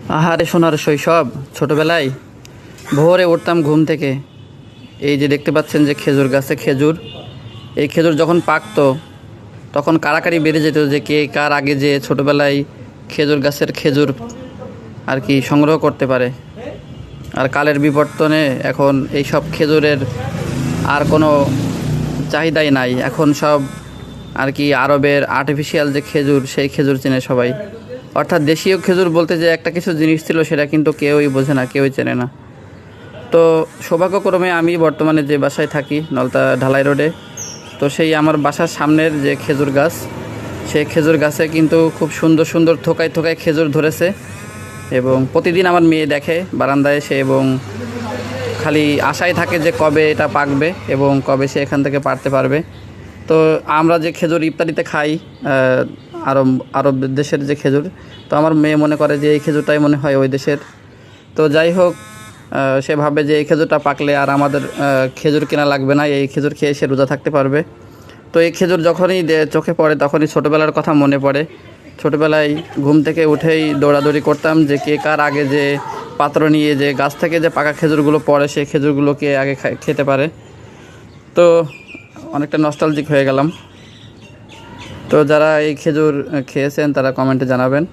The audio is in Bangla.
আহারে সোনার শৈশব, ছোটবেলায় ভোরে উঠতাম ঘুম থেকে। এই যে দেখতে পাচ্ছেন যে খেজুর গাছে খেজুর, এই খেজুর যখন পাকতো তখন কাড়াকাড়ি বেড়ে যেত যে কে কার আগে যে ছোটবেলায় খেজুর গাছের খেজুর আর কি সংগ্রহ করতে পারে। আর কালের বিবর্তনে এখন এই সব খেজুরের আর কোনো চাহিদাই নাই। এখন সব আর কি আরবের আর্টিফিশিয়াল যে খেজুর, সেই খেজুর চেনে সবাই। অর্থাৎ দেশীয় খেজুর বলতে যে একটা কিছু জিনিস ছিল সেটা কিন্তু কেউই বোঝে না, কেউই চেনে না। তো সৌভাগ্যক্রমে আমি বর্তমানে যে বাসায় থাকি নলতা ঢালাই রোডে, তো সেই আমার বাসার সামনের যে খেজুর গাছ, সেই খেজুর গাছে কিন্তু খুব সুন্দর সুন্দর থোকায় থোকায় খেজুর ধরেছে। এবং প্রতিদিন আমার মেয়ে দেখে বারান্দায় এসে, এবং খালি আশায় থাকে যে কবে এটা পাকবে এবং কবে সে এখান থেকে পারতে পারবে। তো আমরা যে খেজুর ইফতারিতে খাই, আরব আরব দেশের যে খেজুর, তো আমার মেয়ে মনে করে যে এই খেজুরটাই মনে হয় ওই দেশের। তো যাই হোক, সে ভাবে যে এই খেজুরটা পাকলে আর আমাদের খেজুর কেনা লাগবে না, এই খেজুর খেয়ে সে রোজা থাকতে পারবে। তো এই খেজুর যখনই চোখে পড়ে তখনই ছোটোবেলার কথা মনে পড়ে। ছোটোবেলায় ঘুম থেকে উঠেই দৌড়াদৌড়ি করতাম যে কে কার আগে যে পাত্র নিয়ে যে গাছ থেকে যে পাকা খেজুরগুলো পড়ে সেই খেজুরগুলোকে আগে খেতে পারে। তো অনেকটা নস্টালজিক হয়ে গেলাম। তো যারা এই খেজুর খেয়েছেন তারা কমেন্টে জানাবেন।